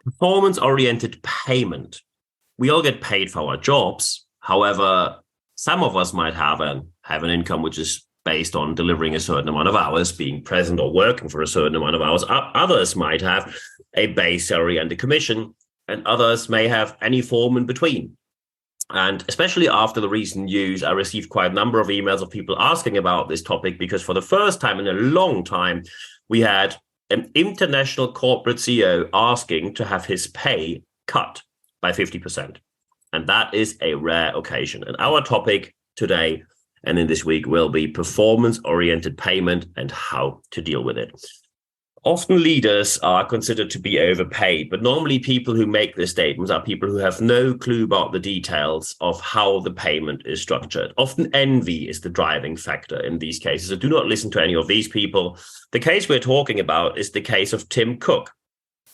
Performance-oriented payment. We all get paid for our jobs. However, some of us might have an income which is based on delivering a certain amount of hours, being present or working for a certain amount of hours. Others might have a base salary and a commission, and others may have any form in between. And especially after the recent news, I received quite a number of emails of people asking about this topic, because for the first time in a long time, we had an international corporate CEO asking to have his pay cut by 50%. And that is a rare occasion. And our topic today and in this week will be performance-oriented payment and how to deal with it. Often leaders are considered to be overpaid, but normally people who make these statements are people who have no clue about the details of how the payment is structured. Often envy is the driving factor in these cases. So do not listen to any of these people. The case we're talking about is the case of Tim Cook.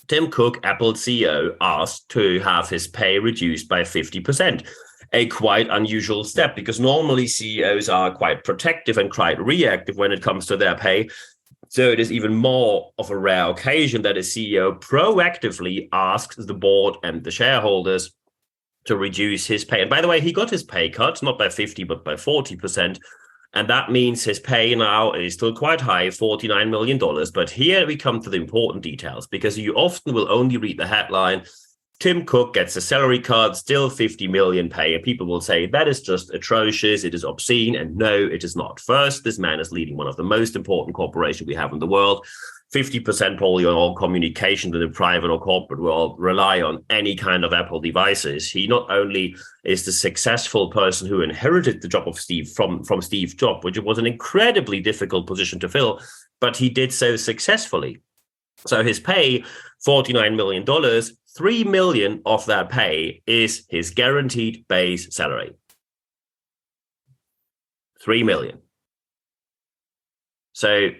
Tim Cook, Apple CEO, asked to have his pay reduced by 50%. A quite unusual step, because normally CEOs are quite protective and quite reactive when it comes to their pay. So it is even more of a rare occasion that a CEO proactively asks the board and the shareholders to reduce his pay. And by the way, he got his pay cut, not by 50, but by 40%. And that means his pay now is still quite high, $49 million. But here we come to the important details, because you often will only read the headline, Tim Cook gets a salary cut, still 50 million pay. And people will say that is just atrocious. It is obscene. And no, it is not. First, this man is leading one of the most important corporations we have in the world. 50% probably on all communication in the private or corporate world rely on any kind of Apple devices. He not only is the successful person who inherited the job of Steve from Steve Jobs, which was an incredibly difficult position to fill, but he did so successfully. So his pay, $49 million, $3 million of that pay is his guaranteed base salary. $3 million. So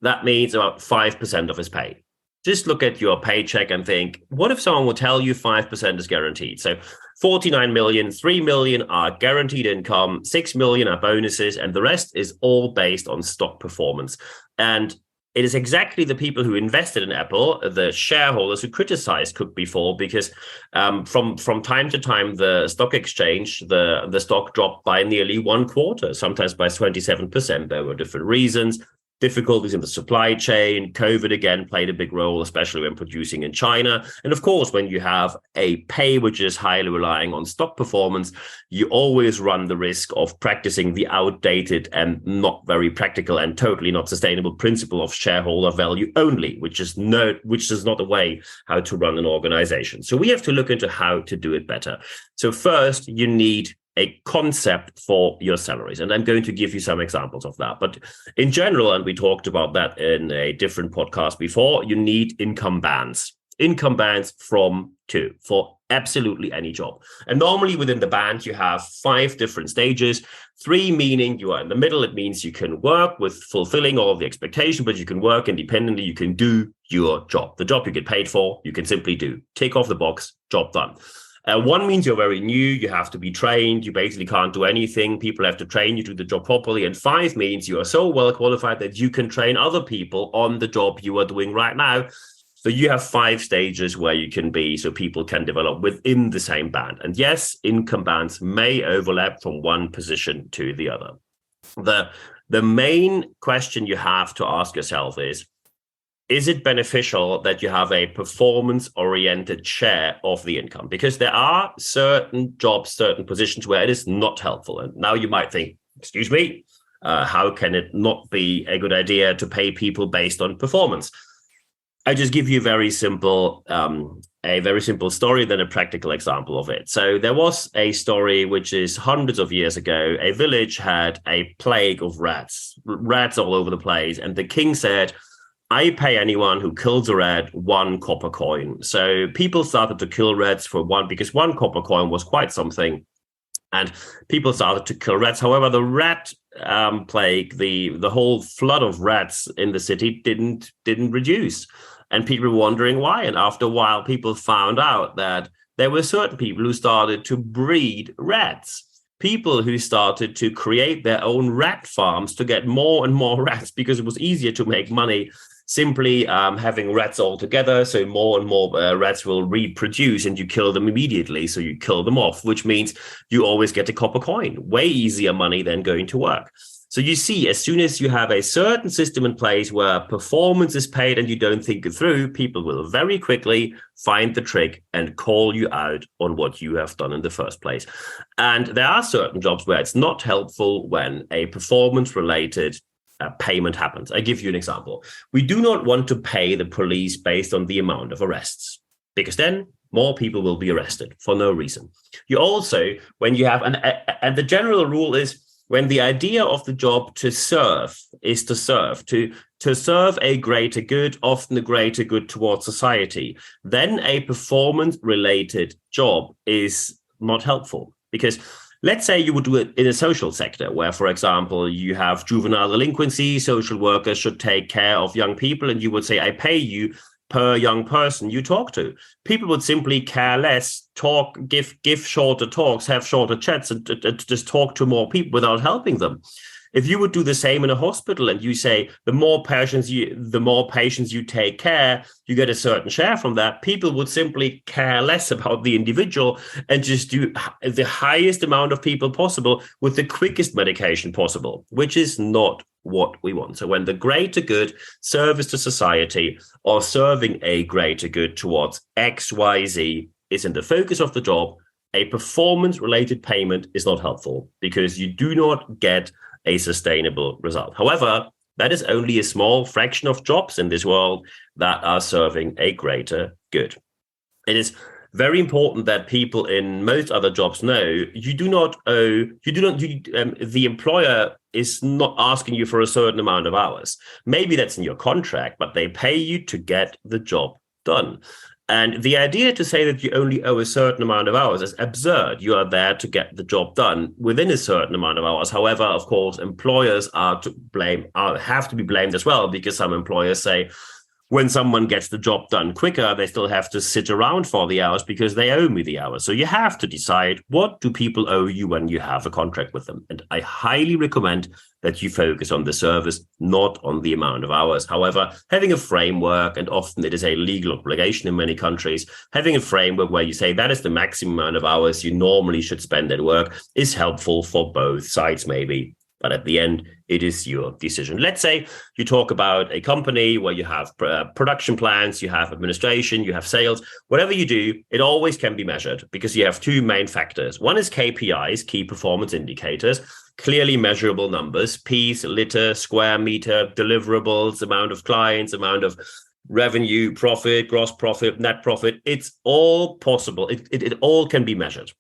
that means about 5% of his pay. Just look at your paycheck and think, what if someone would tell you 5% is guaranteed? So 49 million, 3 million are guaranteed income, 6 million are bonuses, and the rest is all based on stock performance. And it is exactly the people who invested in Apple, the shareholders, who criticized Cook before, because from time to time, the stock exchange, the stock dropped by nearly 1/4, sometimes by 27%. There were different reasons. Difficulties in the supply chain, COVID again played a big role, especially when producing in China. And of course, when you have a pay which is highly relying on stock performance, you always run the risk of practicing the outdated and not very practical and totally not sustainable principle of shareholder value only, which is not a way how to run an organization. So we have to look into how to do it better. So first, you need a concept for your salaries. And I'm going to give you some examples of that. But in general, and we talked about that in a different podcast before, you need income bands. Income bands from to for absolutely any job. And normally within the band, you have 5 different stages. 3 meaning you are in the middle. It means you can work with fulfilling all of the expectation, but you can work independently. You can do your job. The job you get paid for, you can simply do. Tick off the box, job done. 1 means you're very new, you have to be trained, you basically can't do anything, people have to train you to do the job properly. And 5 means you are so well qualified that you can train other people on the job you are doing right now. So you have 5 stages where you can be, so people can develop within the same band. And yes, income bands may overlap from one position to the other. The main question you have to ask yourself is it beneficial that you have a performance-oriented share of the income? Because there are certain jobs, certain positions where it is not helpful. And now you might think, excuse me, how can it not be a good idea to pay people based on performance? I just give you a very simple story, then a practical example of it. So there was a story which is hundreds of years ago. A village had a plague of rats all over the place. And the king said, I pay anyone who kills a rat 1 copper coin. So people started to kill rats because 1 copper coin was quite something. And people started to kill rats. However, the rat plague, the whole flood of rats in the city didn't reduce. And people were wondering why. And after a while, people found out that there were certain people who started to breed rats. People who started to create their own rat farms to get more and more rats because it was easier to make money simply having rats all together. So more and more rats will reproduce and you kill them immediately. So you kill them off, which means you always get a copper coin. Way easier money than going to work. So you see, as soon as you have a certain system in place where performance is paid and you don't think it through, people will very quickly find the trick and call you out on what you have done in the first place. And there are certain jobs where it's not helpful when a performance-related payment happens. I give you an example. We do not want to pay the police based on the amount of arrests, because then more people will be arrested for no reason. You also, when you have, and the general rule is, when the idea of the job to serve is to serve a greater good, often a greater good towards society, then a performance-related job is not helpful. Because let's say you would do it in a social sector where, for example, you have juvenile delinquency, social workers should take care of young people, and you would say, I pay you per young person you talk to. People would simply care less, give shorter talks, have shorter chats, and just talk to more people without helping them. If you would do the same in a hospital and you say the more patients you take care, you get a certain share from that, people would simply care less about the individual and just do the highest amount of people possible with the quickest medication possible, which is not what we want. So when the greater good, service to society, or serving a greater good towards XYZ is in the focus of the job, a performance-related payment is not helpful because you do not get a sustainable result. However, that is only a small fraction of jobs in this world that are serving a greater good. It is very important that people in most other jobs know the employer is not asking you for a certain amount of hours. Maybe that's in your contract, but they pay you to get the job done. And the idea to say that you only owe a certain amount of hours is absurd. You are there to get the job done within a certain amount of hours. However, of course, employers have to be blamed as well, because some employers say, when someone gets the job done quicker, they still have to sit around for the hours because they owe me the hours. So you have to decide, what do people owe you when you have a contract with them? And I highly recommend that you focus on the service, not on the amount of hours. However, having a framework, and often it is a legal obligation in many countries, having a framework where you say that is the maximum amount of hours you normally should spend at work is helpful for both sides, maybe. But at the end, it is your decision. Let's say you talk about a company where you have production plans, you have administration, you have sales. Whatever you do, it always can be measured because you have two main factors. One is KPIs, key performance indicators, clearly measurable numbers, piece, liter, square meter, deliverables, amount of clients, amount of revenue, profit, gross profit, net profit. It's all possible. It all can be measured.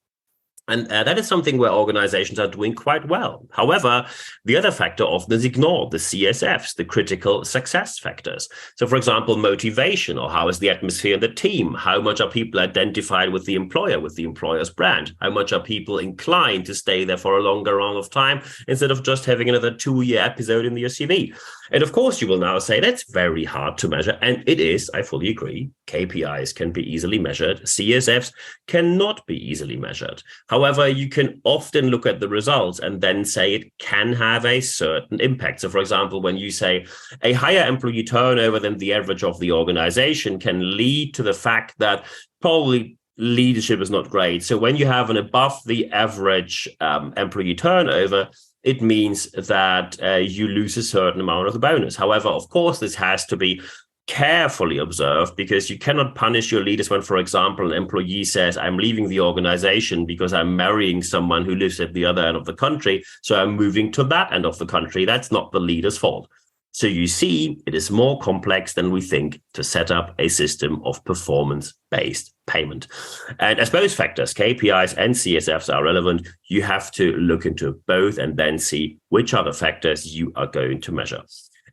And that is something where organizations are doing quite well. However, the other factor often is ignored, the CSFs, the critical success factors. So, for example, motivation, or how is the atmosphere in the team? How much are people identified with the employer, with the employer's brand? How much are people inclined to stay there for a longer run of time instead of just having another 2-year episode in your CV? And of course, you will now say that's very hard to measure. And it is, I fully agree. KPIs can be easily measured. CSFs cannot be easily measured. However, you can often look at the results and then say it can have a certain impact. So, for example, when you say a higher employee turnover than the average of the organization can lead to the fact that probably leadership is not great. So when you have an above the average employee turnover, it means that you lose a certain amount of the bonus. However, of course, this has to be carefully observed, because you cannot punish your leaders when, for example, an employee says, I'm leaving the organization because I'm marrying someone who lives at the other end of the country, so I'm moving to that end of the country. That's not the leader's fault. So you see, it is more complex than we think to set up a system of performance-based payment. And as both factors, KPIs and CSFs, are relevant, you have to look into both and then see which are the factors you are going to measure.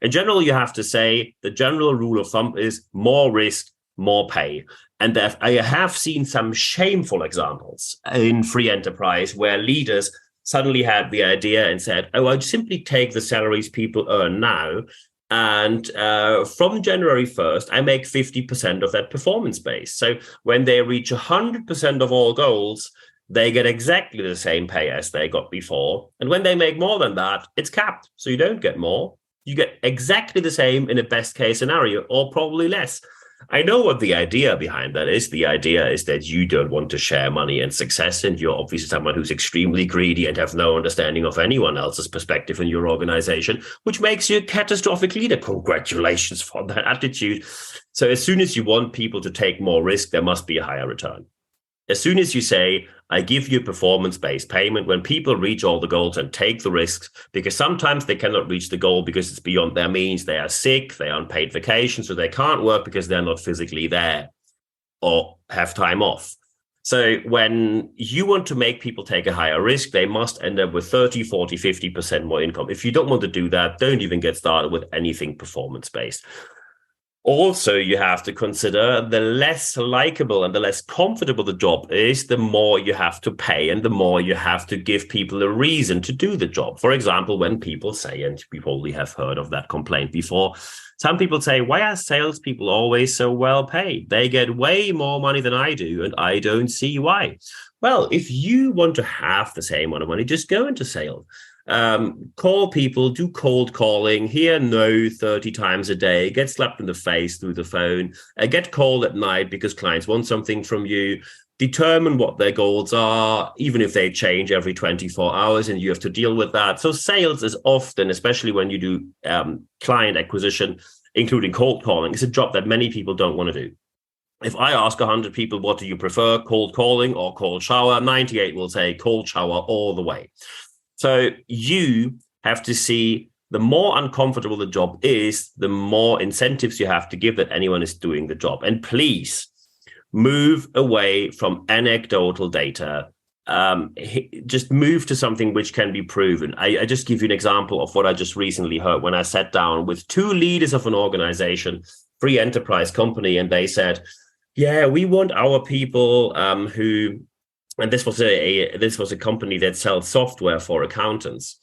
In general, you have to say the general rule of thumb is more risk, more pay. And I have seen some shameful examples in free enterprise where leaders suddenly had the idea and said, oh, I'd simply take the salaries people earn now. And from January 1st, I make 50% of that performance base. So when they reach 100% of all goals, they get exactly the same pay as they got before. And when they make more than that, it's capped. So you don't get more. You get exactly the same in a best case scenario, or probably less. I know what the idea behind that is. The idea is that you don't want to share money and success, and you're obviously someone who's extremely greedy and have no understanding of anyone else's perspective in your organization, which makes you a catastrophic leader. Congratulations for that attitude. So as soon as you want people to take more risk, there must be a higher return. As soon as you say, I give you performance-based payment, when people reach all the goals and take the risks, because sometimes they cannot reach the goal because it's beyond their means, they are sick, they are on paid vacation, so they can't work because they're not physically there or have time off. So when you want to make people take a higher risk, they must end up with 30, 40, 50% more income. If you don't want to do that, don't even get started with anything performance-based. Also, you have to consider the less likable and the less comfortable the job is, the more you have to pay and the more you have to give people a reason to do the job. For example, when people say, and we probably have heard of that complaint before, some people say, why are salespeople always so well paid? They get way more money than I do, and I don't see why. Well, if you want to have the same amount of money, just go into sales. Call people, do cold calling, hear no 30 times a day, get slapped in the face through the phone, get called at night because clients want something from you, determine what their goals are, even if they change every 24 hours and you have to deal with that. So sales is often, especially when you do client acquisition, including cold calling, is a job that many people don't want to do. If I ask 100 people, what do you prefer, cold calling or cold shower, 98 will say cold shower all the way. So you have to see the more uncomfortable the job is, the more incentives you have to give that anyone is doing the job. And please move away from anecdotal data. Just move to something which can be proven. I just give you an example of what I just recently heard when I sat down with two leaders of an organization, free enterprise company, and they said, yeah, we want our people who... And this was a company that sells software for accountants.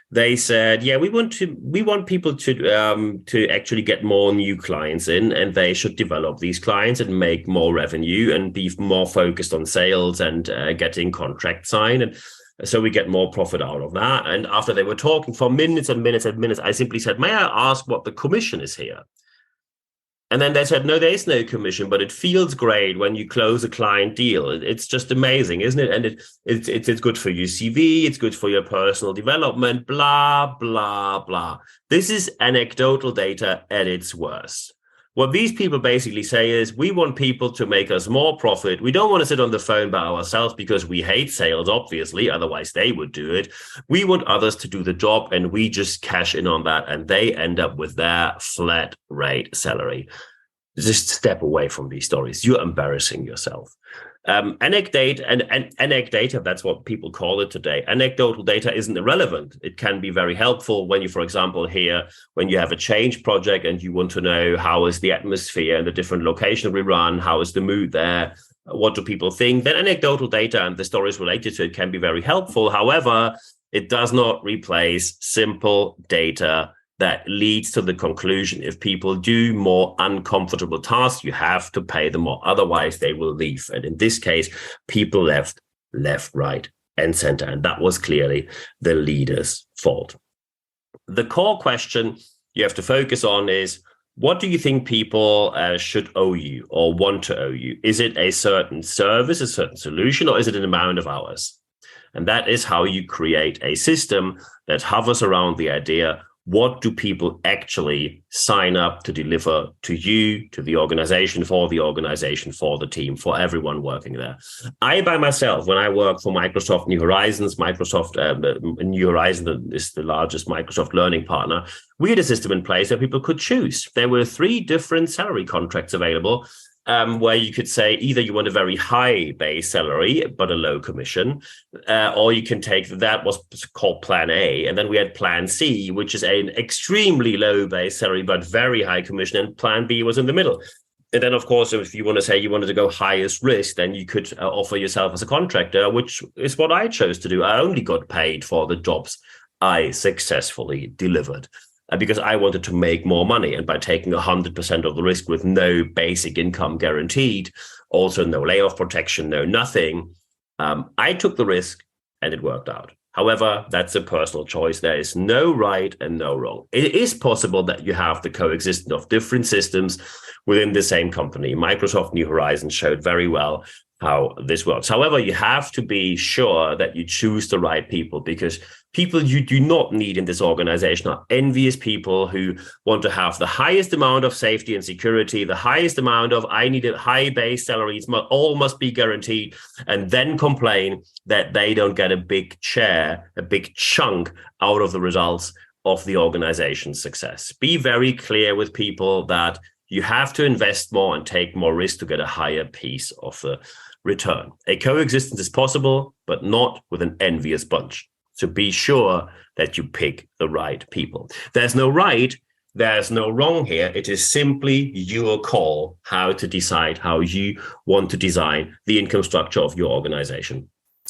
They said, yeah, we want people to actually get more new clients in, and they should develop these clients and make more revenue and be more focused on sales and getting contracts signed. And so we get more profit out of that. And after they were talking for minutes and minutes and minutes, I simply said, may I ask what the commission is here? And then they said, no, there is no commission, but it feels great when you close a client deal. It's just amazing, isn't it? And it's good for your CV. It's good for your personal development, blah, blah, blah. This is anecdotal data at its worst. What these people basically say is, we want people to make us more profit. We don't want to sit on the phone by ourselves because we hate sales, obviously. Otherwise, they would do it. We want others to do the job, and we just cash in on that, and they end up with their flat rate salary. Just step away from these stories. You're embarrassing yourself. Anecdata, that's what people call it today. Anecdotal data isn't irrelevant. It can be very helpful when you, for example, when you have a change project and you want to know how is the atmosphere in the different locations we run, how is the mood there, what do people think, then anecdotal data and the stories related to it can be very helpful. However, it does not replace simple data that leads to the conclusion, if people do more uncomfortable tasks, you have to pay them more. Otherwise, they will leave. And in this case, people left, right, and center. And that was clearly the leader's fault. The core question you have to focus on is, what do you think people should owe you or want to owe you? Is it a certain service, a certain solution, or is it an amount of hours? And that is how you create a system that hovers around the idea, what do people actually sign up to deliver to you, to the organization, for the team, for everyone working there? I, by myself, when I work for Microsoft New Horizons, New Horizons is the largest Microsoft learning partner, we had a system in place that people could choose. There were 3 different salary contracts available, where you could say either you want a very high base salary, but a low commission, or you can take that was called Plan A. And then we had Plan C, which is an extremely low base salary, but very high commission. And Plan B was in the middle. And then, of course, if you want to say you wanted to go highest risk, then you could offer yourself as a contractor, which is what I chose to do. I only got paid for the jobs I successfully delivered, because I wanted to make more money. And by taking 100% of the risk with no basic income guaranteed, also no layoff protection, no nothing, I took the risk and it worked out. However, that's a personal choice. There is no right and no wrong. It is possible that you have the coexistence of different systems within the same company. Microsoft New Horizons showed very well how this works. However, you have to be sure that you choose the right people, because people you do not need in this organization are envious people who want to have the highest amount of safety and security, the highest amount of, I need a high base salaries, all must be guaranteed, and then complain that they don't get a big share, a big chunk out of the results of the organization's success. Be very clear with people that you have to invest more and take more risk to get a higher piece of the return. A coexistence is possible, but not with an envious bunch. So be sure that you pick the right people. There's no right, there's no wrong here. It is simply your call how to decide how you want to design the income structure of your organization.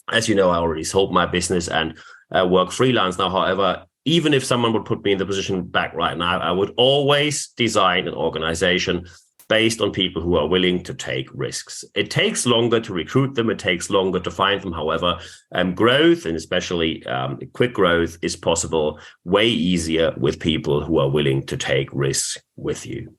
As you know, I already sold my business and work freelance now. However, even if someone would put me in the position back right now, I would always design an organization based on people who are willing to take risks. It takes longer to recruit them. It takes longer to find them. However, growth, and especially quick growth, is possible way easier with people who are willing to take risks with you.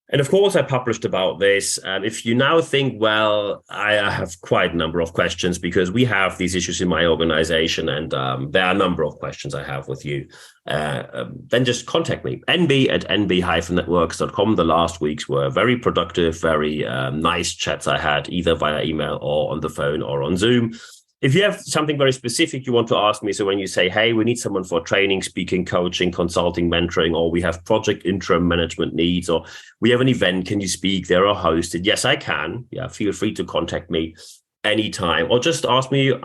And of course, I published about this. And if you now think, well, I have quite a number of questions because we have these issues in my organization, and there are a number of questions I have with you, then just contact me. nb@nb-networks.com. The last weeks were very productive, very nice chats I had, either via email or on the phone or on Zoom. If you have something very specific you want to ask me, so when you say, hey, we need someone for training, speaking, coaching, consulting, mentoring, or we have project interim management needs, or we have an event, can you speak there or host it? Yes, I can. Yeah, feel free to contact me anytime, or just ask me your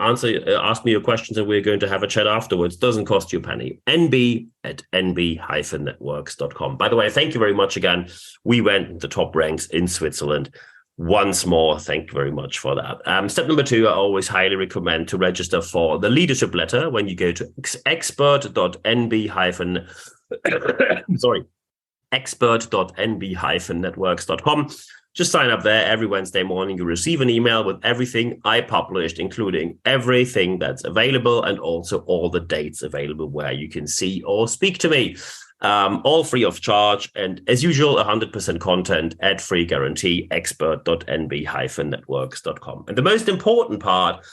questions and we're going to have a chat afterwards. Doesn't cost you a penny. nb@nb-networks.com. By the way, thank you very much again. We went in the top ranks in Switzerland. Once more, thank you very much for that. Step number 2, I always highly recommend to register for the leadership letter when you go to expert.nb-networks.com. Just sign up there. Every Wednesday morning, you receive an email with everything I published, including everything that's available and also all the dates available where you can see or speak to me. All free of charge, and as usual, 100% content at free guarantee, expert.nb-networks.com. And the most important part,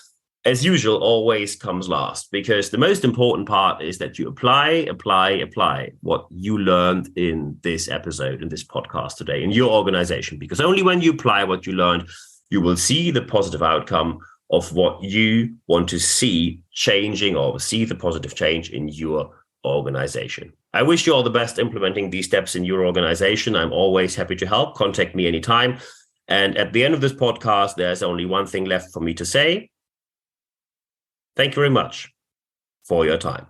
as usual, always comes last, because the most important part is that you apply what you learned in this episode, in this podcast today, in your organization, because only when you apply what you learned, you will see the positive outcome of what you want to see changing, or see the positive change in your organization. I wish you all the best implementing these steps in your organization. I'm always happy to help. Contact me anytime. And at the end of this podcast, there's only one thing left for me to say. Thank you very much for your time.